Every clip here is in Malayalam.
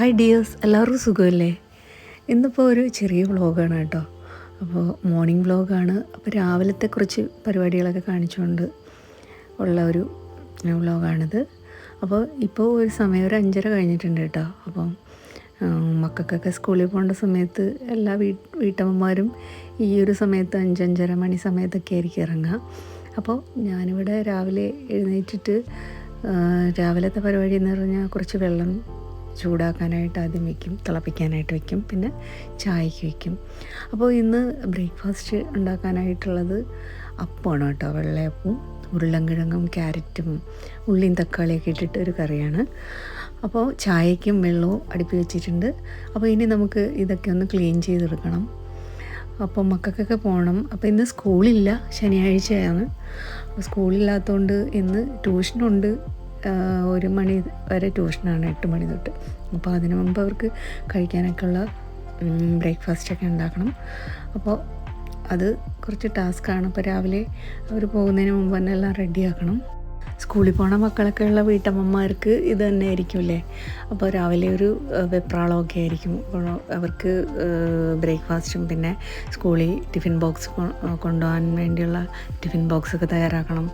ഹായ് ഡിയേഴ്സ്, എല്ലാവർക്കും സുഖമല്ലേ? ഇന്നിപ്പോൾ ഒരു ചെറിയ വ്ളോഗാണ് കേട്ടോ. അപ്പോൾ മോർണിംഗ് വ്ളോഗാണ്. അപ്പോൾ രാവിലത്തെ കുറച്ച് പരിപാടികളൊക്കെ കാണിച്ചുകൊണ്ട് ഉള്ള ഒരു വ്ളോഗാണിത്. അപ്പോൾ ഇപ്പോൾ ഒരു സമയം ഒരു 5:30 കഴിഞ്ഞിട്ടുണ്ട് കേട്ടോ. അപ്പം മക്കൾക്കൊക്കെ സ്കൂളിൽ പോകേണ്ട സമയത്ത് എല്ലാ വീട്ടമ്മമാരും ഈ ഒരു സമയത്ത് 5-5:30 മണി സമയത്തൊക്കെ ആയിരിക്കും ഇറങ്ങുക. അപ്പോൾ ഞാനിവിടെ രാവിലെ എഴുന്നേറ്റിട്ട് രാവിലത്തെ പരിപാടി എന്ന് പറഞ്ഞാൽ കുറച്ച് വെള്ളം ചൂടാക്കാനായിട്ട് ആദ്യം വയ്ക്കും, തിളപ്പിക്കാനായിട്ട് വയ്ക്കും, പിന്നെ ചായക്ക് വയ്ക്കും. അപ്പോൾ ഇന്ന് ബ്രേക്ക്ഫാസ്റ്റ് ഉണ്ടാക്കാനായിട്ടുള്ളത് അപ്പമാണ് കേട്ടോ. വെള്ളയപ്പവും ഉരുളൻകിഴങ്ങും ക്യാരറ്റും ഉള്ളിയും തക്കാളിയൊക്കെ ഇട്ടിട്ട് ഒരു കറിയാണ്. അപ്പോൾ ചായയ്ക്കും വെള്ളവും അടുപ്പി വെച്ചിട്ടുണ്ട്. അപ്പോൾ ഇനി നമുക്ക് ഇതൊക്കെ ഒന്ന് ക്ലീൻ ചെയ്തെടുക്കണം. അപ്പോൾ മക്കൾക്കൊക്കെ പോകണം. അപ്പോൾ ഇന്ന് സ്കൂളില്ല, ശനിയാഴ്ചയാണ്. അപ്പോൾ സ്കൂളില്ലാത്തതുകൊണ്ട് ഇന്ന് ട്യൂഷനുണ്ട്. 1 മണി വരെ ട്യൂഷനാണ്, 8 മണി തൊട്ട്. അപ്പോൾ അതിനു മുമ്പ് അവർക്ക് കഴിക്കാനൊക്കെ ഉള്ള ബ്രേക്ക്ഫാസ്റ്റൊക്കെ ഉണ്ടാക്കണം. അപ്പോൾ അത് കുറച്ച് ടാസ്ക്കാണ്. അപ്പോൾ രാവിലെ അവർ പോകുന്നതിന് മുമ്പ് തന്നെ എല്ലാം റെഡിയാക്കണം. സ്കൂളിൽ പോണ മക്കളൊക്കെ ഉള്ള വീട്ടമ്മമാർക്ക് ഇത് തന്നെ ആയിരിക്കുമല്ലേ. അപ്പോൾ രാവിലെ ഒരു വെപ്രാളമൊക്കെ ആയിരിക്കും. അപ്പോൾ അവർക്ക് ബ്രേക്ക്ഫാസ്റ്റും പിന്നെ സ്കൂളിൽ ടിഫിൻ ബോക്സ് കൊണ്ടുപോകാൻ വേണ്ടിയുള്ള ടിഫിൻ ബോക്സൊക്കെ തയ്യാറാക്കണം.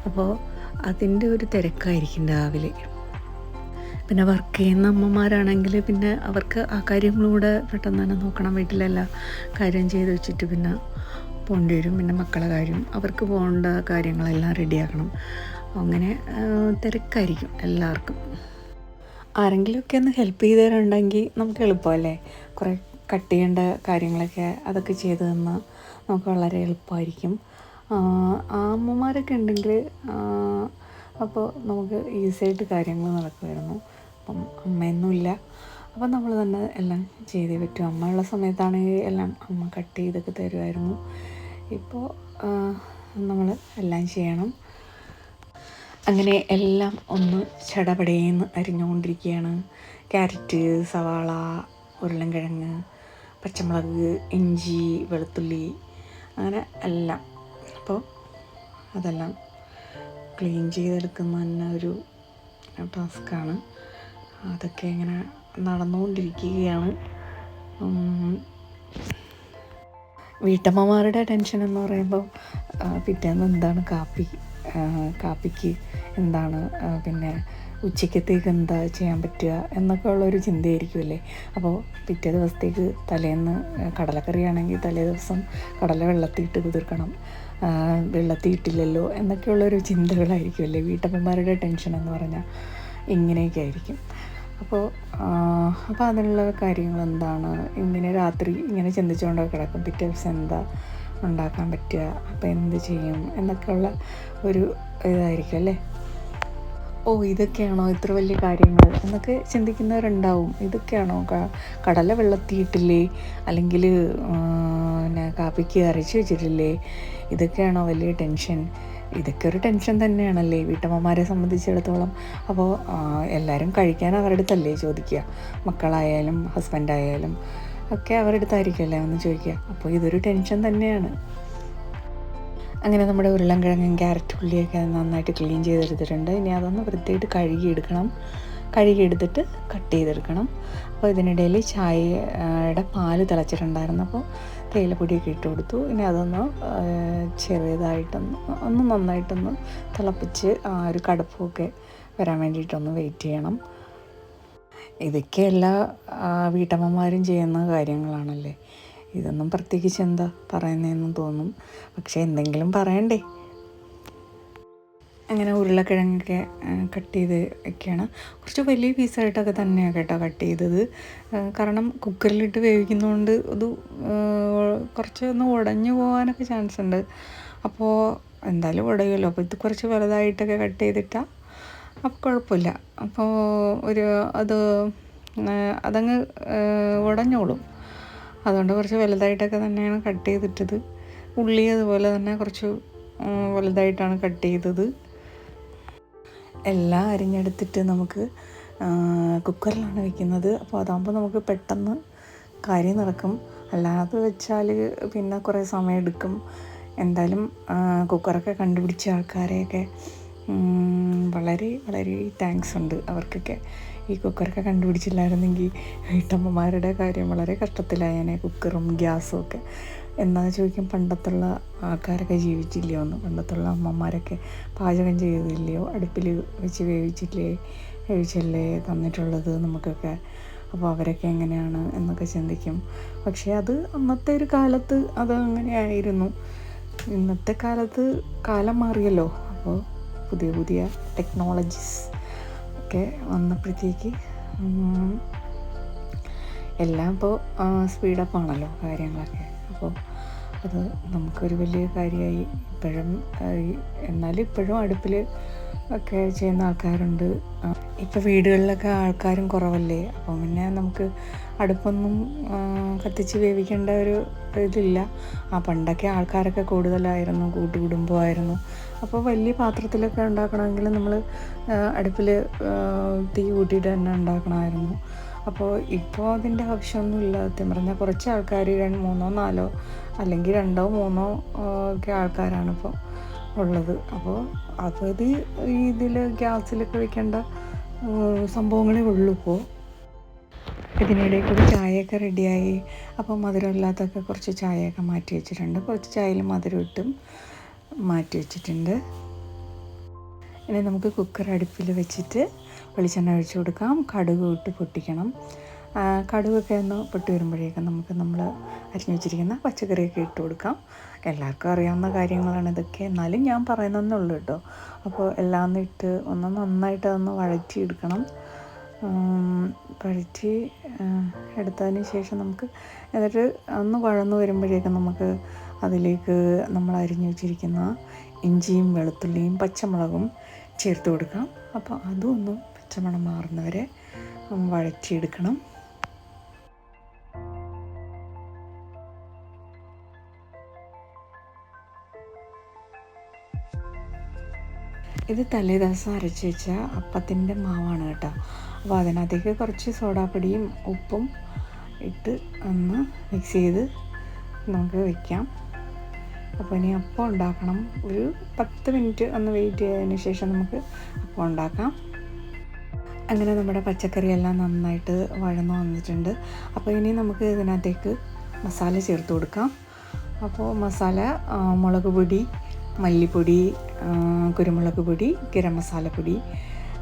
അപ്പോൾ അതിൻ്റെ ഒരു തിരക്കായിരിക്കും രാവിലെ. പിന്നെ വർക്ക് ചെയ്യുന്ന അമ്മമാരാണെങ്കിൽ പിന്നെ അവർക്ക് ആ കാര്യങ്ങളും കൂടെ പെട്ടെന്ന് തന്നെ നോക്കണം. വീട്ടിലെല്ലാ കാര്യം ചെയ്ത് വെച്ചിട്ട് പിന്നെ പോകേണ്ടി വരും. പിന്നെ മക്കളെ കാര്യം, അവർക്ക് പോകേണ്ട കാര്യങ്ങളെല്ലാം റെഡിയാക്കണം. അങ്ങനെ തിരക്കായിരിക്കും എല്ലാവർക്കും. ആരെങ്കിലുമൊക്കെ ഒന്ന് ഹെൽപ്പ് ചെയ്ത് തരുന്നുണ്ടെങ്കിൽ നമുക്ക് എളുപ്പമല്ലേ. കുറേ കട്ട് ചെയ്യേണ്ട കാര്യങ്ങളൊക്കെ അതൊക്കെ ചെയ്ത് തന്നാൽ നമുക്ക് വളരെ എളുപ്പമായിരിക്കും. അമ്മമാരൊക്കെ ഉണ്ടെങ്കിൽ അപ്പോൾ നമുക്ക് ഈസിയായിട്ട് കാര്യങ്ങൾ നടക്കുമായിരുന്നു. അപ്പം അമ്മയൊന്നുമില്ല, അപ്പം നമ്മൾ തന്നെ എല്ലാം ചെയ്തേ പറ്റും. അമ്മ ഉള്ള സമയത്താണെങ്കിൽ എല്ലാം അമ്മ കട്ട് ചെയ്തൊക്കെ തരുമായിരുന്നു. ഇപ്പോൾ നമ്മൾ എല്ലാം ചെയ്യണം. അങ്ങനെ എല്ലാം ഒന്ന് ചടപടേന്ന് അരിഞ്ഞുകൊണ്ടിരിക്കുകയാണ്. ക്യാരറ്റ്, സവാള, ഉരുളൻകിഴങ്ങ്, പച്ചമുളക്, ഇഞ്ചി, വെളുത്തുള്ളി, അങ്ങനെ എല്ലാം. അപ്പോൾ അതെല്ലാം ക്ലീൻ ചെയ്തെടുക്കുന്ന തന്നെ ഒരു ടാസ്ക്കാണ്. അതൊക്കെ ഇങ്ങനെ നടന്നുകൊണ്ടിരിക്കുകയാണ്. വീട്ടമ്മമാരുടെ ടെൻഷൻ എന്ന് പറയുമ്പോൾ പിറ്റേന്ന് എന്താണ് കാപ്പിക്ക് എന്താണ്, പിന്നെ ഉച്ചക്കത്തേക്ക് എന്താ ചെയ്യാൻ പറ്റുക എന്നൊക്കെ ഉള്ളൊരു ചിന്തയായിരിക്കുമല്ലേ. അപ്പോൾ പിറ്റേ ദിവസത്തേക്ക് തലേന്ന് കടലക്കറിയാണെങ്കിൽ തലേ ദിവസം കടല വെള്ളത്തിയിട്ട് കുതിർക്കണം, വെള്ളത്തിയിട്ടില്ലല്ലോ എന്നൊക്കെയുള്ളൊരു ചിന്തകളായിരിക്കുമല്ലേ വീട്ടമ്മമാരുടെ ടെൻഷൻ എന്ന് പറഞ്ഞാൽ. ഇങ്ങനെയൊക്കെ ആയിരിക്കും. അപ്പോൾ അതിനുള്ള കാര്യങ്ങൾ എന്താണ്, ഇങ്ങനെ രാത്രി ഇങ്ങനെ ചിന്തിച്ചുകൊണ്ടൊക്കെ കിടക്കും. പിറ്റേ ദിവസം എന്താ ഉണ്ടാക്കാൻ പറ്റുക, അപ്പോൾ എന്ത് ചെയ്യും എന്നൊക്കെയുള്ള ഒരു ഇതായിരിക്കും അല്ലേ. ഇതൊക്കെയാണോ ഇത്ര വലിയ കാര്യങ്ങൾ എന്നൊക്കെ ചിന്തിക്കുന്നവരുണ്ടാവും. ഇതൊക്കെയാണോ കടല വെള്ളത്തിയിട്ടില്ലേ, അല്ലെങ്കിൽ പിന്നെ കാപ്പിക്ക് അരച്ച് വെച്ചിട്ടില്ലേ, ഇതൊക്കെയാണോ വലിയ ടെൻഷൻ? ഇതൊക്കെ ഒരു ടെൻഷൻ തന്നെയാണല്ലേ വീട്ടമ്മമാരെ സംബന്ധിച്ചിടത്തോളം. അപ്പോൾ എല്ലാവരും കഴിക്കാൻ അവരുടെ അടുത്തല്ലേ ചോദിക്കുക. മക്കളായാലും ഹസ്ബൻഡായാലും ഒക്കെ അവരുടെ അടുത്തായിരിക്കുമല്ലേ ഒന്ന് ചോദിക്കുക. അപ്പോൾ ഇതൊരു ടെൻഷൻ തന്നെയാണ്. അങ്ങനെ നമ്മുടെ ഉരുളൻകിഴങ്ങും ക്യാരറ്റ് ഉള്ളിയൊക്കെ നന്നായിട്ട് ക്ലീൻ ചെയ്തെടുത്തിട്ടുണ്ട്. ഇനി അതൊന്ന് വൃത്തിയായിട്ട് കഴുകിയെടുത്തിട്ട് കട്ട് ചെയ്തെടുക്കണം. അപ്പോൾ ഇതിനിടയിൽ ചായയുടെ പാല് തിളച്ചിട്ടുണ്ടായിരുന്നു. അപ്പോൾ തേയിലപ്പൊടിയൊക്കെ ഇട്ട് കൊടുത്തു. ഇനി അതൊന്ന് ചെറിയതായിട്ടൊന്ന് നന്നായിട്ടൊന്ന് തിളപ്പിച്ച് ഒരു കടുപ്പമൊക്കെ വരാൻ വേണ്ടിയിട്ടൊന്ന് വെയിറ്റ് ചെയ്യണം. ഇതൊക്കെ എല്ലാ വീട്ടമ്മമാരും ചെയ്യുന്ന കാര്യങ്ങളാണല്ലേ. ഇതൊന്നും പ്രത്യേകിച്ച് എന്താ പറയുന്നതെന്ന് തോന്നും, പക്ഷേ എന്തെങ്കിലും പറയണ്ടേ. അങ്ങനെ ഉരുളക്കിഴങ്ങൊക്കെ കട്ട് ചെയ്ത് ഒക്കെയാണ്. കുറച്ച് വലിയ പീസായിട്ടൊക്കെ തന്നെയാണ് കേട്ടോ കട്ട് ചെയ്തത്. കാരണം കുക്കറിലിട്ട് വേവിക്കുന്നതുകൊണ്ട് അത് കുറച്ചൊന്ന് ഉടഞ്ഞു പോകാനൊക്കെ ചാൻസ് ഉണ്ട്. അപ്പോൾ എന്തായാലും ഉടയുമല്ലോ. അപ്പോൾ ഇത് കുറച്ച് വലുതായിട്ടൊക്കെ കട്ട് ചെയ്തിട്ടാൽ അപ്പോൾ കുഴപ്പമില്ല. അപ്പോൾ അതങ്ങ് ഉടഞ്ഞോളും. അതുകൊണ്ട് കുറച്ച് വലുതായിട്ടൊക്കെ തന്നെയാണ് കട്ട് ചെയ്തിട്ടത്. ഉള്ളി അതുപോലെ തന്നെ കുറച്ച് വലുതായിട്ടാണ് കട്ട് ചെയ്തത്. എല്ലാം അരിഞ്ഞെടുത്തിട്ട് നമുക്ക് കുക്കറിലാണ് വയ്ക്കുന്നത്. അപ്പോൾ അതാകുമ്പോൾ നമുക്ക് പെട്ടെന്ന് കാര്യം നടക്കും. അല്ലാതെ വെച്ചാൽ പിന്നെ കുറേ സമയം എടുക്കും. എന്തായാലും കുക്കറൊക്കെ കണ്ടുപിടിച്ച ആൾക്കാരെയൊക്കെ വളരെ വളരെ താങ്ക്സ് ഉണ്ട് അവർക്കൊക്കെ. ഈ കുക്കറൊക്കെ കണ്ടുപിടിച്ചില്ലായിരുന്നെങ്കിൽ വീട്ടമ്മമാരുടെ കാര്യം വളരെ കഷ്ടത്തിലായേനെ, കുക്കറും ഗ്യാസും ഒക്കെ. എന്താണെന്ന് ചോദിക്കും, പണ്ടത്തുള്ള ആൾക്കാരൊക്കെ ജീവിച്ചില്ലയോ എന്ന്, പണ്ടത്തുള്ള അമ്മമാരൊക്കെ പാചകം ചെയ്തില്ലയോ, അടുപ്പിൽ വെച്ച് വേവിച്ചല്ലേ തന്നിട്ടുള്ളത് നമുക്കൊക്കെ. അപ്പോൾ അവരൊക്കെ എങ്ങനെയാണ് എന്നൊക്കെ ചിന്തിക്കും. പക്ഷേ അത് അന്നത്തെ ഒരു കാലത്ത് അത് അങ്ങനെയായിരുന്നു. ഇന്നത്തെ കാലത്ത് കാലം മാറിയല്ലോ. അപ്പോൾ പുതിയ പുതിയ ടെക്നോളജീസ് ഒക്കെ വന്നപ്പോഴത്തേക്ക് എല്ലാം ഇപ്പോൾ സ്പീഡപ്പാണല്ലോ കാര്യങ്ങളൊക്കെ. അപ്പോൾ അത് നമുക്കൊരു വലിയ കാര്യമായി. എന്നാലും ഇപ്പോഴും അടുപ്പിൽ ഒക്കെ ചെയ്യുന്ന ആൾക്കാരുണ്ട്. ഇപ്പോൾ വീടുകളിലൊക്കെ ആൾക്കാരും കുറവല്ലേ, അപ്പം പിന്നെ നമുക്ക് അടുപ്പൊന്നും കത്തിച്ച് വേവിക്കേണ്ട ഒരു ഇതില്ല. പണ്ടൊക്കെ ആൾക്കാരൊക്കെ കൂടുതലായിരുന്നു, കൂട്ടുകുടുംബമായിരുന്നു. അപ്പോൾ വലിയ പാത്രത്തിലൊക്കെ ഉണ്ടാക്കണമെങ്കിൽ നമ്മൾ അടുപ്പിൽ തീ കൂട്ടിയിട്ട് തന്നെ ഉണ്ടാക്കണമായിരുന്നു. അപ്പോൾ ഇപ്പോൾ അതിൻ്റെ ആവശ്യമൊന്നുമില്ല. സത്യം പറഞ്ഞാൽ കുറച്ച് ആൾക്കാർ 3, 4 അല്ലെങ്കിൽ 2, 3 ഒക്കെ ആൾക്കാരാണ് ഇപ്പോൾ ഉള്ളത്. അപ്പോൾ അത് ഇതിൽ ഗ്യാസിലൊക്കെ വെക്കേണ്ട സംഭവങ്ങളേ ഉള്ളൂ ഇപ്പോൾ. ഇതിനിടയിൽ കൂടി ചായയൊക്കെ റെഡിയായി. അപ്പോൾ മധുരമില്ലാത്തൊക്കെ കുറച്ച് ചായയൊക്കെ മാറ്റി വെച്ചിട്ടുണ്ട്. കുറച്ച് ചായയിൽ മധുരം ഇട്ടും മാറ്റി വെച്ചിട്ടുണ്ട്. ഇനി നമുക്ക് കുക്കർ അടുപ്പിൽ വെച്ചിട്ട് വെളിച്ചെണ്ണ ഒഴിച്ച് കൊടുക്കാം. കടുക് ഇട്ട് പൊട്ടിക്കണം. കടുകൊക്കെ ഒന്ന് പൊട്ടി വരുമ്പോഴേക്കും നമുക്ക് നമ്മൾ അരിഞ്ഞു വെച്ചിരിക്കുന്ന പച്ചക്കറിയൊക്കെ ഇട്ട് കൊടുക്കാം. എല്ലാവർക്കും അറിയാവുന്ന കാര്യങ്ങളാണ് ഇതൊക്കെ, എന്നാലും ഞാൻ പറയുന്നതെന്നുള്ളൂ കേട്ടോ. അപ്പോൾ എല്ലാം ഇട്ട് ഒന്ന് നന്നായിട്ട് അതൊന്ന് വഴറ്റിയെടുക്കണം. വഴറ്റി എടുത്തതിന് ശേഷം നമുക്ക് എന്നിട്ട് ഒന്ന് വഴന്ന് വരുമ്പോഴേക്കും നമുക്ക് അതിലേക്ക് നമ്മൾ അരിഞ്ഞു വെച്ചിരിക്കുന്ന ഇഞ്ചിയും വെളുത്തുള്ളിയും പച്ചമുളകും ചേർത്ത് കൊടുക്കാം. അപ്പോൾ അതും ഒന്ന് പച്ചമണം മാറുന്നവരെ വഴറ്റിയെടുക്കണം. ഇത് തലേദിവസം അരച്ച് വെച്ച അപ്പത്തിൻ്റെ മാവാണ് കേട്ടോ. അപ്പോൾ അതിനകത്തേക്ക് കുറച്ച് സോഡാപ്പൊടിയും ഉപ്പും ഇട്ട് ഒന്ന് മിക്സ് ചെയ്ത് നമുക്ക് വയ്ക്കാം. അപ്പോൾ ഇനി അപ്പം ഉണ്ടാക്കണം. ഒരു 10 മിനിറ്റ് ഒന്ന് വെയിറ്റ് ചെയ്തതിന് ശേഷം നമുക്ക് അപ്പം ഉണ്ടാക്കാം. അങ്ങനെ നമ്മുടെ പച്ചക്കറിയെല്ലാം നന്നായിട്ട് വഴന്നു വന്നിട്ടുണ്ട്. അപ്പോൾ ഇനി നമുക്ക് ഇതിനകത്തേക്ക് മസാല ചേർത്ത് കൊടുക്കാം. അപ്പോൾ മസാല മുളക് പൊടി, മല്ലിപ്പൊടി, കുരുമുളക് പൊടി, ഗരം മസാലപ്പൊടി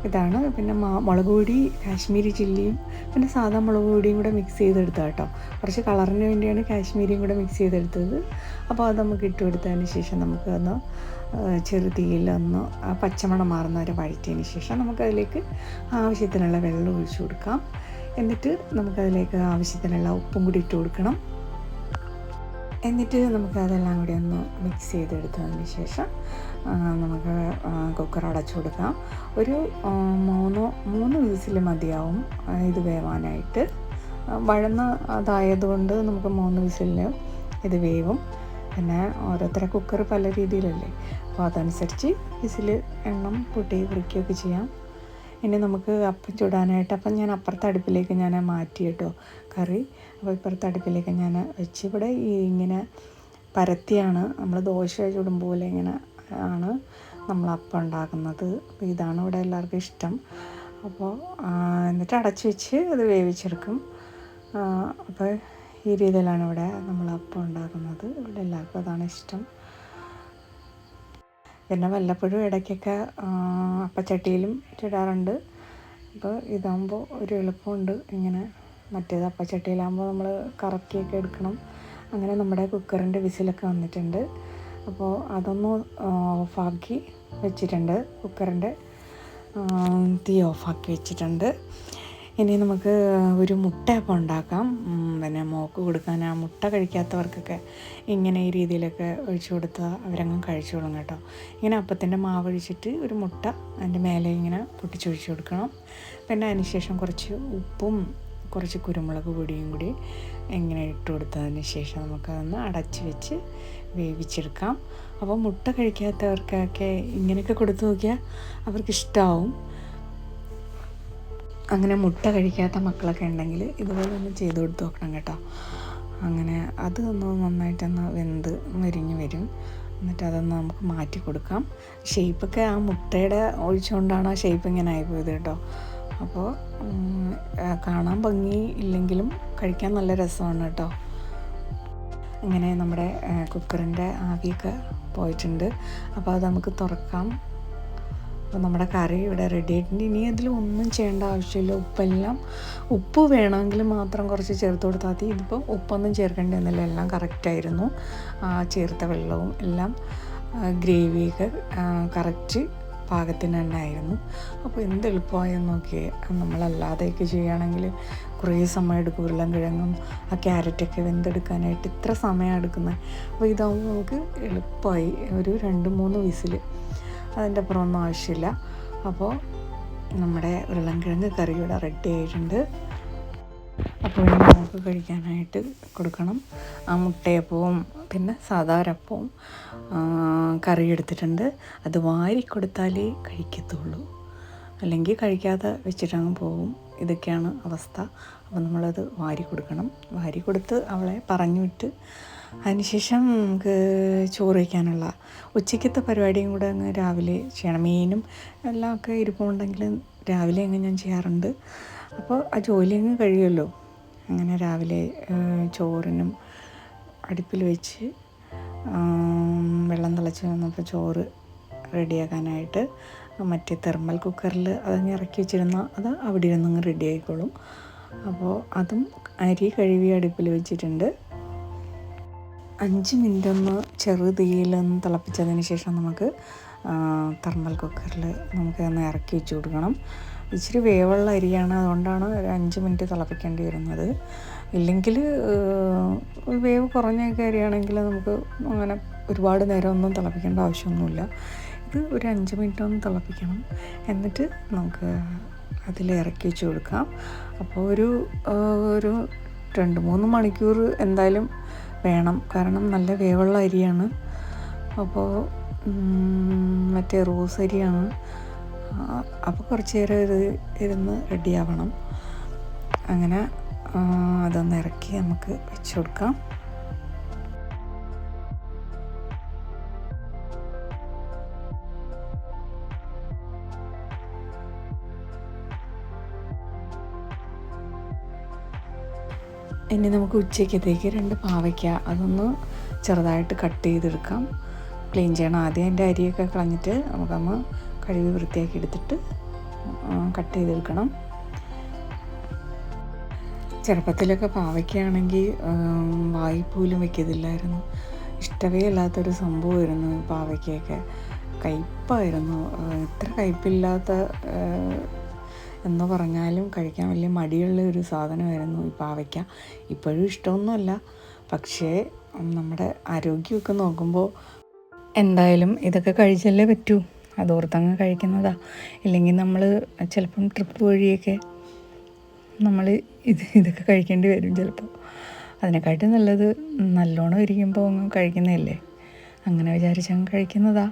ഇതാണ്. പിന്നെ മുളക് പൊടി കാശ്മീരി ചില്ലിയും പിന്നെ സാധാ മുളക് പൊടിയും കൂടെ മിക്സ് ചെയ്തെടുത്താൽ കേട്ടോ. കുറച്ച് കളറിന് വേണ്ടിയാണ് കാശ്മീരിയും കൂടെ മിക്സ് ചെയ്തെടുത്തത്. അപ്പോൾ അത് നമുക്ക് ഇട്ട് കൊടുത്തതിന് ശേഷം നമുക്കൊന്ന് ചെറുതീയിലൊന്ന് പച്ചമണം മാറുന്ന വരെ വഴറ്റിയതിന് ശേഷം നമുക്കതിലേക്ക് ആവശ്യത്തിനുള്ള വെള്ളം ഒഴിച്ചു കൊടുക്കാം. എന്നിട്ട് നമുക്കതിലേക്ക് ആവശ്യത്തിനുള്ള ഉപ്പും കൂടി ഇട്ട് കൊടുക്കണം. എന്നിട്ട് നമുക്ക് അതെല്ലാം കൂടി ഒന്ന് മിക്സ് ചെയ്തെടുത്തതിന് ശേഷം നമുക്ക് കുക്കർ അടച്ചു കൊടുക്കാം. ഒരു 3 വിസിൽ മതിയാവും ഇത് വേവാനായിട്ട്. വഴന്ന അതായതുകൊണ്ട് നമുക്ക് 3 വിസിലിന് ഇത് വേവും. പിന്നെ ഓരോരുത്തരെ കുക്കർ പല രീതിയിലല്ലേ, അപ്പോൾ അതനുസരിച്ച് വിസിൽ എണ്ണം കൂട്ടി കുറിക്കുകയൊക്കെ ചെയ്യാം. ഇനി നമുക്ക് അപ്പം ചുടാനായിട്ട് ഞാൻ അപ്പുറത്തെ അടുപ്പിലേക്ക് ഞാൻ മാറ്റി കേട്ടോ കറി. അപ്പോൾ ഇപ്പുറത്തെ അടുപ്പിലേക്ക് ഞാൻ വെച്ച് ഇവിടെ ഇങ്ങനെ പരത്തിയാണ് നമ്മൾ ദോശ ചുടും പോലെ ഇങ്ങനെ ആണ് നമ്മൾ അപ്പം ഉണ്ടാക്കുന്നത്. അപ്പോൾ ഇതാണ് ഇവിടെ എല്ലാവർക്കും ഇഷ്ടം. അപ്പോൾ എന്നിട്ട് അടച്ച് വെച്ച് അത് വേവിച്ചെടുക്കും. അപ്പോൾ ഈ രീതിയിലാണ് ഇവിടെ നമ്മൾ അപ്പം ഉണ്ടാക്കുന്നത്. ഇവിടെ എല്ലാവർക്കും അതാണ് ഇഷ്ടം. പിന്നെ വല്ലപ്പോഴും ഇടയ്ക്കൊക്കെ അപ്പച്ചട്ടിയിലും ചുടാറുണ്ട്. അപ്പോൾ ഇതാകുമ്പോൾ ഒരു എളുപ്പമുണ്ട്. ഇങ്ങനെ മറ്റേത് അപ്പച്ചട്ടിയിലാകുമ്പോൾ നമ്മൾ കറക്കിയൊക്കെ എടുക്കണം. അങ്ങനെ നമ്മുടെ കുക്കറിൻ്റെ വിസിലൊക്കെ വന്നിട്ടുണ്ട്. അപ്പോൾ അതൊന്ന് ഓഫാക്കി വെച്ചിട്ടുണ്ട്. കുക്കറിൻ്റെ തീ ഓഫാക്കി വെച്ചിട്ടുണ്ട്. ഇനി നമുക്ക് ഒരു മുട്ടയപ്പം ഉണ്ടാക്കാം. പിന്നെ മോൾക്ക് കൊടുക്കാൻ ആ മുട്ട കഴിക്കാത്തവർക്കൊക്കെ ഇങ്ങനെ ഈ രീതിയിലൊക്കെ ഒഴിച്ചു കൊടുത്താൽ അവരങ്ങ് കഴിച്ചോളും കേട്ടോ. ഇങ്ങനെ അപ്പത്തിൻ്റെ മാവ് ഒഴിച്ചിട്ട് ഒരു മുട്ട അതിൻ്റെ മേലെ ഇങ്ങനെ പൊട്ടിച്ചൊഴിച്ച് കൊടുക്കണം. പിന്നെ അതിന് ശേഷം കുറച്ച് ഉപ്പും കുറച്ച് കുരുമുളക് പൊടിയും കൂടി ഇങ്ങനെ ഇട്ട് കൊടുത്തതിന് ശേഷം നമുക്കതൊന്ന് അടച്ച് വെച്ച് വേവിച്ചെടുക്കാം. അപ്പോൾ മുട്ട കഴിക്കാത്തവർക്കൊക്കെ ഇങ്ങനെയൊക്കെ കൊടുത്തു നോക്കിയാൽ അവർക്കിഷ്ടമാവും. അങ്ങനെ മുട്ട കഴിക്കാത്ത മക്കളൊക്കെ ഉണ്ടെങ്കിൽ ഇതുപോലെ ഒന്ന് ചെയ്ത് കൊടുത്ത് നോക്കണം കേട്ടോ. അങ്ങനെ അത് ഒന്ന് നന്നായിട്ടൊന്ന് വെന്ത് മരിഞ്ഞ് വരും. എന്നിട്ട് അതൊന്ന് നമുക്ക് മാറ്റി കൊടുക്കാം. ഷേപ്പൊക്കെ ആ മുട്ടയുടെ ഒഴിച്ചുകൊണ്ടാണ് ആ ഷേപ്പ് ഇങ്ങനെ ആയിപ്പോയത് കേട്ടോ. അപ്പോൾ കാണാൻ ഭംഗി ഇല്ലെങ്കിലും കഴിക്കാൻ നല്ല രസമാണ് കേട്ടോ. ഇങ്ങനെ നമ്മുടെ കുക്കറിൻ്റെ ആവിയൊക്കെ പോയിട്ടുണ്ട്. അപ്പോൾ അത് നമുക്ക് തുറക്കാം. അപ്പോൾ നമ്മുടെ കറി ഇവിടെ റെഡി ആയിട്ടുണ്ട്. ഇനി അതിൽ ഒന്നും ചെയ്യേണ്ട ആവശ്യമില്ല. ഉപ്പ് വേണമെങ്കിൽ മാത്രം കുറച്ച് ചേർത്ത് കൊടുത്താൽ മതി. ഇതിപ്പോൾ ഉപ്പൊന്നും ചേർക്കേണ്ടതെന്നില്ല, എല്ലാം കറക്റ്റായിരുന്നു. ചേർത്ത വെള്ളവും എല്ലാം ഗ്രേവിയൊക്കെ കറക്റ്റ് പാകത്തിന് തന്നെ ആയിരുന്നു. അപ്പോൾ എന്ത് എളുപ്പമായെന്ന് നോക്കിയേ. നമ്മളല്ലാതെയൊക്കെ ചെയ്യുകയാണെങ്കിൽ കുറേ സമയം എടുക്കും. ഉരുളൻകിഴങ്ങും ആ ക്യാരറ്റൊക്കെ വെന്തെടുക്കാനായിട്ട് ഇത്ര സമയം എടുക്കുന്നത്. അപ്പോൾ ഇതാകുമ്പോൾ നമുക്ക് എളുപ്പമായി. ഒരു 2-3 വിസിൽ, അതിൻ്റെ അപ്പുറമൊന്നും ആവശ്യമില്ല. അപ്പോൾ നമ്മുടെ ഉരുളൻകിഴങ്ങ് കറി ഇവിടെ റെഡി ആയിട്ടുണ്ട്. അപ്പോൾ ഇനി നമുക്ക് കഴിക്കാനായിട്ട് കൊടുക്കണം. ആ മുട്ടയപ്പവും പിന്നെ സാധാരണപ്പവും കറി എടുത്തിട്ടുണ്ട്. അത് വാരി കൊടുത്താലേ കഴിക്കത്തുള്ളൂ, അല്ലെങ്കിൽ കഴിക്കാതെ വെച്ചിട്ടങ്ങ് പോകും. ഇതൊക്കെയാണ് അവസ്ഥ. അപ്പോൾ നമ്മളത് വാരി കൊടുക്കണം. വാരി കൊടുത്ത് അവളെ പറഞ്ഞു വിട്ട് അതിനുശേഷം നമുക്ക് ചോറ് വയ്ക്കാനുള്ള ഉച്ചയ്ക്കത്തെ പരിപാടിയും കൂടെ അങ്ങ് രാവിലെ ചെയ്യണം. മീനും എല്ലാം ഒക്കെ ഇരിപ്പുണ്ടെങ്കിൽ രാവിലെ അങ്ങ് ഞാൻ ചെയ്യാറുണ്ട്. അപ്പോൾ ആ ജോലി അങ്ങ് കഴിയുമല്ലോ. അങ്ങനെ രാവിലെ ചോറിനും അടുപ്പിൽ വെച്ച് വെള്ളം തിളച്ച് വന്നപ്പോൾ ചോറ് റെഡിയാക്കാനായിട്ട് മറ്റേ തെർമൽ കുക്കറിൽ അതങ്ങ് ഇറക്കി വെച്ചിരുന്ന അത് അവിടെ ഇരുന്നങ്ങ് റെഡി ആയിക്കോളും. അപ്പോൾ അതും അരി കഴുകി അടുപ്പിൽ വെച്ചിട്ടുണ്ട്. 5 മിനിറ്റ് ഒന്ന് ചെറു തീയിലൊന്ന് തിളപ്പിച്ചതിന് ശേഷം നമുക്ക് തെർമൽ കുക്കറിൽ നമുക്ക് ഒന്ന് ഇറക്കി വെച്ച് കൊടുക്കണം. ഇച്ചിരി വേവുള്ള അരിയാണ്, അതുകൊണ്ടാണ് ഒരു 5 മിനിറ്റ് തിളപ്പിക്കേണ്ടി വരുന്നത്. ഇല്ലെങ്കിൽ വേവ് കുറഞ്ഞൊക്കെ അരിയാണെങ്കിൽ നമുക്ക് അങ്ങനെ ഒരുപാട് നേരം ഒന്നും തിളപ്പിക്കേണ്ട ആവശ്യമൊന്നുമില്ല. ഇത് ഒരു 5 മിനിറ്റ് ഒന്ന് തിളപ്പിക്കണം. എന്നിട്ട് നമുക്ക് അതിൽ ഇറക്കി വെച്ച് കൊടുക്കാം. അപ്പോൾ ഒരു 2-3 മണിക്കൂർ എന്തായാലും വേണം, കാരണം നല്ല വേവുള്ള അരിയാണ്. അപ്പോൾ മറ്റേ റോസ് അരിയാണ്. അപ്പോൾ കുറച്ച് നേരം ഇത് ഇരുന്ന് റെഡിയാവണം. അങ്ങനെ അതൊന്ന് ഇറക്കി നമുക്ക് വെച്ച് കൊടുക്കാം. ഇനി നമുക്ക് ഉച്ചയ്ക്കത്തേക്ക് 2 പാവയ്ക്ക അതൊന്ന് ചെറുതായിട്ട് കട്ട് ചെയ്തെടുക്കാം. ക്ലീൻ ചെയ്യണം. ആദ്യം അതിൻ്റെ അരിയൊക്കെ കളഞ്ഞിട്ട് നമുക്കൊന്ന് കഴുകി വൃത്തിയാക്കി എടുത്തിട്ട് കട്ട് ചെയ്തെടുക്കണം. ചെറുപ്പത്തിലൊക്കെ പാവയ്ക്കാണെങ്കിൽ വായ്പോലും വെക്കത്തില്ലായിരുന്നു. ഇഷ്ടമേ അല്ലാത്തൊരു സംഭവമായിരുന്നു പാവയ്ക്കൊക്കെ. കയ്പ്പായിരുന്നു. ഇത്ര കയ്പ്പില്ലാത്ത എന്ന് പറഞ്ഞാലും കഴിക്കാൻ വലിയ മടിയുള്ള ഒരു സാധനമായിരുന്നു ഈ പാവയ്ക്ക. ഇപ്പോഴും ഇഷ്ടമൊന്നുമല്ല, പക്ഷേ നമ്മുടെ ആരോഗ്യമൊക്കെ നോക്കുമ്പോൾ എന്തായാലും ഇതൊക്കെ കഴിച്ചല്ലേ പറ്റൂ. അതോർത്തങ്ങ് കഴിക്കുന്നതാ. ഇല്ലെങ്കിൽ നമ്മൾ ചിലപ്പം ട്രിപ്പ് വഴിയൊക്കെ നമ്മൾ ഇതൊക്കെ കഴിക്കേണ്ടി വരും ചിലപ്പോൾ. അതിനെക്കാട്ടും നല്ലത് നല്ലോണം ഇരിക്കുമ്പോൾ അങ്ങ് കഴിക്കുന്നതല്ലേ. അങ്ങനെ വിചാരിച്ചങ്ങ് കഴിക്കുന്നതാ.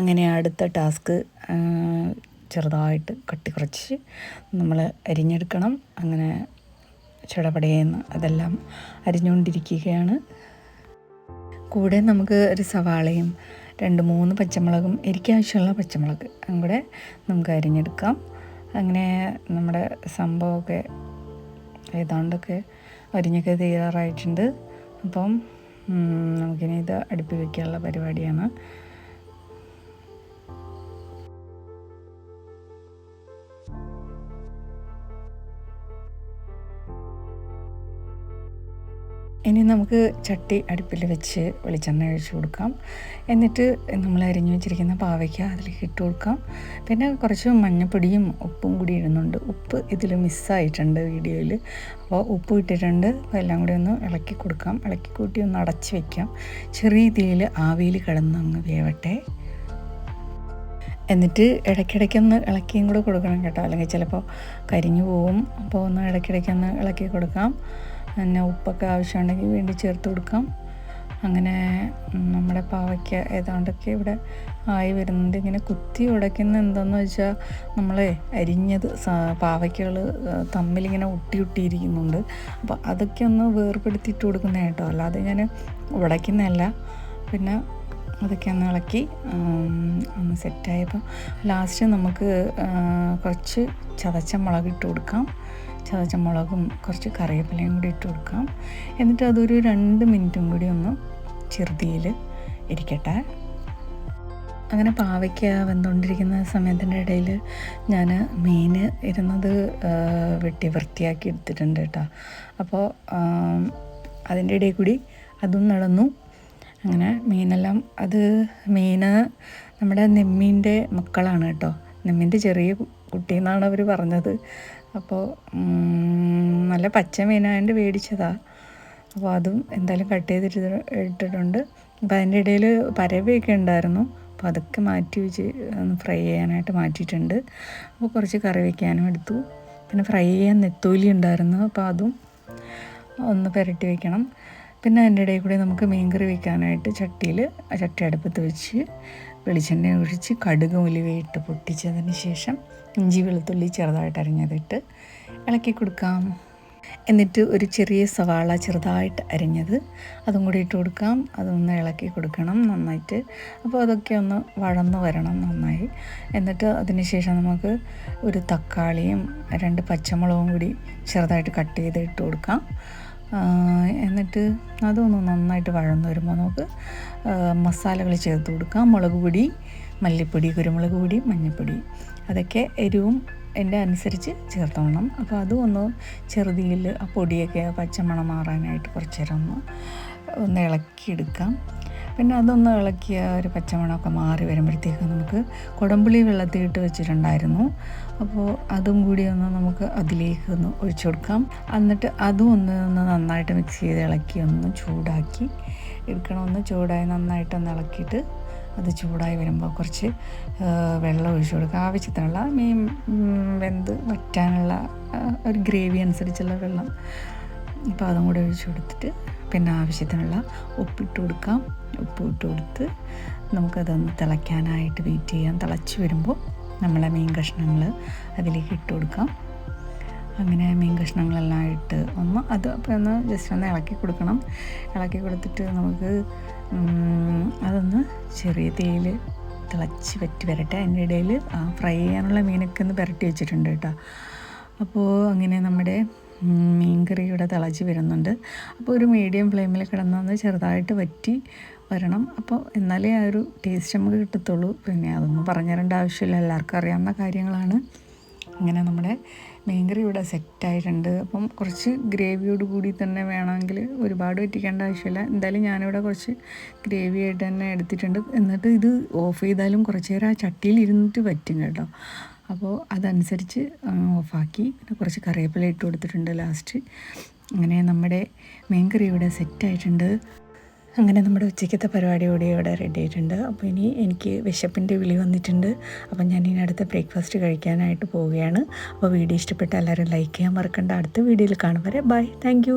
അങ്ങനെ അടുത്ത ടാസ്ക് ചെറുതായിട്ട് കട്ടി കുറച്ച് നമ്മൾ അരിഞ്ഞെടുക്കണം. അങ്ങനെ ചടപടയെന്ന് അതെല്ലാം അരിഞ്ഞുകൊണ്ടിരിക്കുകയാണ്. കൂടെ നമുക്ക് ഒരു സവാളയും 2-3 പച്ചമുളകും എരിക്കാവശ്യമുള്ള പച്ചമുളക് കൂടെ നമുക്ക് അരിഞ്ഞെടുക്കാം. അങ്ങനെ നമ്മുടെ സംഭവമൊക്കെ ഏതാണ്ടൊക്കെ അരിഞ്ഞൊക്കെ തയ്യാറായിട്ടുണ്ട്. അപ്പം നമുക്കിനി ഇത് അടുപ്പിൽ വയ്ക്കാനുള്ള പരിപാടിയാണ്. ഇനി നമുക്ക് ചട്ടി അടുപ്പിൽ വെച്ച് വെളിച്ചെണ്ണ ഒഴിച്ച് കൊടുക്കാം. എന്നിട്ട് നമ്മൾ അരിഞ്ഞു വെച്ചിരിക്കുന്ന പാവയ്ക്ക അതിലേക്ക് ഇട്ട് കൊടുക്കാം. പിന്നെ കുറച്ച് മഞ്ഞൾപ്പൊടിയും ഉപ്പും കൂടി ഇടുന്നുണ്ട്. ഉപ്പ് ഇതിൽ മിസ്സായിട്ടുണ്ട് വീഡിയോയിൽ. അപ്പോൾ ഉപ്പ് ഇട്ടിട്ടുണ്ട്. അപ്പോൾ എല്ലാം കൂടി ഒന്ന് ഇളക്കി കൊടുക്കാം. ഇളക്കി കൂട്ടി ഒന്ന് അടച്ച് വയ്ക്കാം. ചെറിയ തീയിൽ ആവിയിൽ കിടന്നങ്ങ് വേവട്ടെ. എന്നിട്ട് ഇടയ്ക്കിടയ്ക്കൊന്ന് ഇളക്കിയും കൂടെ കൊടുക്കണം കേട്ടോ, അല്ലെങ്കിൽ ചിലപ്പോൾ കരിഞ്ഞു പോവും. അപ്പോൾ ഒന്ന് ഇടയ്ക്കിടയ്ക്കൊന്ന് ഇളക്കി കൊടുക്കാം. പിന്നെ ഉപ്പൊക്കെ ആവശ്യമുണ്ടെങ്കിൽ വേണ്ടി ചേർത്ത് കൊടുക്കാം. അങ്ങനെ നമ്മുടെ പാവയ്ക്ക ഏതാണ്ടൊക്കെ ഇവിടെ ആയി വരുന്നുണ്ട്. ഇങ്ങനെ കുത്തി ഉടയ്ക്കുന്ന എന്താണെന്ന് വെച്ചാൽ നമ്മളെ അരിഞ്ഞത് പാവയ്ക്കകൾ തമ്മിലിങ്ങനെ ഒട്ടിയിരിക്കുന്നുണ്ട്. അപ്പോൾ അതൊക്കെ ഒന്ന് വേർപെടുത്തിയിട്ട് കൊടുക്കുന്ന കേട്ടോ, അല്ലാതെ ഞാൻ ഉടയ്ക്കുന്നതല്ല. പിന്നെ അതൊക്കെ ഒന്ന് ഇളക്കി ഒന്ന് സെറ്റായപ്പോൾ ലാസ്റ്റ് നമുക്ക് കുറച്ച് ചതച്ച മുളക് ഇട്ട് കൊടുക്കാം. ചതച്ച മുളകും കുറച്ച് കറിവേപ്പിലയും കൂടി ഇട്ട് കൊടുക്കാം. എന്നിട്ട് അതൊരു 2 മിനിറ്റും കൂടി ഒന്ന് ചെറുതീയിൽ ഇരിക്കട്ടെ. അങ്ങനെ പാവയ്ക്ക വെന്തുകൊണ്ടിരിക്കുന്ന സമയത്തിൻ്റെ ഇടയിൽ ഞാൻ മീൻ ഇരുന്നത് വെട്ടി വൃത്തിയാക്കി എടുത്തിട്ടുണ്ട് കേട്ടോ. അപ്പോൾ അതിൻ്റെ ഇടയിൽ കൂടി അതും നടന്നു. അങ്ങനെ മീനെല്ലാം മീൻ നമ്മുടെ നെമ്മീൻ്റെ മക്കളാണ് കേട്ടോ. നെമ്മീൻ്റെ ചെറിയ കുട്ടി എന്നാണ് അവർ പറഞ്ഞത്. അപ്പോൾ നല്ല പച്ച മീനായതുകൊണ്ട് മേടിച്ചതാണ്. അപ്പോൾ അതും എന്തായാലും കട്ട് ചെയ്തിട്ട് ഇട്ടിട്ടുണ്ട്. അപ്പോൾ അതിൻ്റെ ഇടയിൽ പരവയൊക്കെ ഉണ്ടായിരുന്നു. അപ്പോൾ അതൊക്കെ മാറ്റി വെച്ച് ഫ്രൈ ചെയ്യാനായിട്ട് മാറ്റിയിട്ടുണ്ട്. അപ്പോൾ കുറച്ച് കറി വയ്ക്കാനും എടുത്തു. പിന്നെ ഫ്രൈ ചെയ്യാൻ നെത്തോലി ഉണ്ടായിരുന്നു. അപ്പോൾ അതും ഒന്ന് പുരട്ടി വയ്ക്കണം. പിന്നെ അതിൻ്റെ ഇടയിൽ കൂടി നമുക്ക് മീൻകറി വയ്ക്കാനായിട്ട് ചട്ടി അടുപ്പത്ത് വെച്ച് വെളിച്ചെണ്ണ ഒഴിച്ച് കടുക് ഉലുവയിട്ട് പൊട്ടിച്ചതിന് ശേഷം ഇഞ്ചി വെളുത്തുള്ളി ചെറുതായിട്ട് അരിഞ്ഞതിട്ട് ഇളക്കി കൊടുക്കാം. എന്നിട്ട് ഒരു ചെറിയ സവാള ചെറുതായിട്ട് അരിഞ്ഞത് അതും കൂടി ഇട്ട് കൊടുക്കാം. അതൊന്ന് ഇളക്കി കൊടുക്കണം നന്നായിട്ട്. അപ്പോൾ അതൊക്കെ ഒന്ന് വഴന്ന് വരണം നന്നായി. എന്നിട്ട് അതിന് ശേഷം നമുക്ക് ഒരു തക്കാളിയും 2 പച്ചമുളകും കൂടി ചെറുതായിട്ട് കട്ട് ചെയ്ത് ഇട്ട് കൊടുക്കാം. എന്നിട്ട് അതൊന്ന് നന്നായിട്ട് വഴന്ന് വരുമ്പോൾ നമുക്ക് മസാലകൾ ചേർത്ത് കൊടുക്കാം. മുളക് പൊടി, മല്ലിപ്പൊടി, കുരുമുളക് പൊടി, മഞ്ഞൾപ്പൊടി, അതൊക്കെ എരിവും എൻ്റെ അനുസരിച്ച് ചേർത്തോണം. അപ്പോൾ അതും ഒന്ന് ചെറുതീയിൽ ആ പൊടിയൊക്കെ പച്ചമണം മാറാനായിട്ട് കുറച്ച് നേരം ഒന്ന് ഇളക്കിയെടുക്കാം. പിന്നെ അതൊന്ന് ഇളക്കിയ ഒരു പച്ചമണമൊക്കെ മാറി വരുമ്പോഴത്തേക്ക് നമുക്ക് കുടംപുളി വെള്ളത്തിൽ ഇട്ട് വെച്ചിട്ടുണ്ടായിരുന്നു. അപ്പോൾ അതും കൂടി നമുക്ക് അതിലേക്ക് ഒഴിച്ചു കൊടുക്കാം. എന്നിട്ട് അതും ഒന്ന് നന്നായിട്ട് മിക്സ് ചെയ്ത് ഇളക്കി ഒന്ന് ചൂടാക്കി എടുക്കണം. ചൂടായി നന്നായിട്ടൊന്ന് ഇളക്കിയിട്ട് അത് ചൂടായി വരുമ്പോൾ കുറച്ച് വെള്ളം ഒഴിച്ചു കൊടുക്കുക. ആവശ്യത്തിനുള്ള മീൻ വെന്ത് വറ്റാനുള്ള ഒരു ഗ്രേവി അനുസരിച്ചുള്ള വെള്ളം. അപ്പോൾ അതും കൂടി ഒഴിച്ചു കൊടുത്തിട്ട് പിന്നെ ആവശ്യത്തിനുള്ള ഉപ്പിട്ട് കൊടുക്കാം. ഉപ്പ് ഇട്ട് കൊടുത്ത് നമുക്കതൊന്ന് തിളയ്ക്കാനായിട്ട് വെയിറ്റ് ചെയ്യാം. തിളച്ച് വരുമ്പോൾ നമ്മളെ മീൻ കഷ്ണങ്ങൾ അതിലേക്ക് ഇട്ട് കൊടുക്കാം. അങ്ങനെ മീൻ കഷ്ണങ്ങളെല്ലാം ഇട്ട് അപ്പോൾ ഒന്ന് ജസ്റ്റ് ഒന്ന് ഇളക്കി കൊടുക്കണം. ഇളക്കി കൊടുത്തിട്ട് നമുക്ക് അതൊന്ന് ചെറിയ തീയിൽ തിളച്ച് വറ്റി വരട്ടെ. അതിൻ്റെ ഇടയിൽ ഫ്രൈ ചെയ്യാനുള്ള മീനൊക്കെ ഒന്ന് പുരട്ടി വെച്ചിട്ടുണ്ട് കേട്ടോ. അപ്പോൾ അങ്ങനെ നമ്മുടെ മീൻകറി ഇവിടെ തിളച്ച് വരുന്നുണ്ട്. അപ്പോൾ ഒരു മീഡിയം ഫ്ലെയിമിൽ കിടന്നൊന്ന് ചെറുതായിട്ട് വറ്റി വരണം. അപ്പോൾ എന്നാലേ ആ ഒരു ടേസ്റ്റ് നമുക്ക് കിട്ടത്തുള്ളൂ. പിന്നെ അതൊന്നും പറഞ്ഞു തരേണ്ട ആവശ്യമില്ല, എല്ലാവർക്കും അറിയാവുന്ന കാര്യങ്ങളാണ്. അങ്ങനെ നമ്മുടെ മീൻകറി ഇവിടെ സെറ്റായിട്ടുണ്ട്. അപ്പം കുറച്ച് ഗ്രേവിയോട് കൂടി തന്നെ വേണമെങ്കിൽ ഒരുപാട് വറ്റിക്കേണ്ട ആവശ്യമില്ല. എന്തായാലും ഞാനിവിടെ കുറച്ച് ഗ്രേവി ആയിട്ട് തന്നെ എടുത്തിട്ടുണ്ട്. എന്നിട്ട് ഇത് ഓഫ് ചെയ്താലും കുറച്ച് നേരം ആ ചട്ടിയിൽ ഇരുന്നിട്ട് വറ്റും കേട്ടോ. അപ്പോൾ അതനുസരിച്ച് ഓഫാക്കി. പിന്നെ കുറച്ച് കറിവേപ്പില ഇട്ട് കൊടുത്തിട്ടുണ്ട് ലാസ്റ്റ്. അങ്ങനെ നമ്മുടെ മീൻകറി ഇവിടെ സെറ്റായിട്ടുണ്ട്. അങ്ങനെ നമ്മുടെ ഉച്ചയ്ക്കത്തെ പരിപാടി കൂടി ഇവിടെ റെഡി ആയിട്ടുണ്ട്. അപ്പോൾ ഇനി എനിക്ക് വിശപ്പിൻ്റെ വിളി വന്നിട്ടുണ്ട്. അപ്പം ഞാൻ ഇനി അടുത്ത ബ്രേക്ക്ഫാസ്റ്റ് കഴിക്കാനായിട്ട് പോവുകയാണ്. അപ്പോൾ വീഡിയോ ഇഷ്ടപ്പെട്ട എല്ലാവരും ലൈക്ക് ചെയ്യാൻ മറക്കണ്ട. അടുത്ത വീഡിയോയിൽ കാണും വരെ ബൈ. Thank you.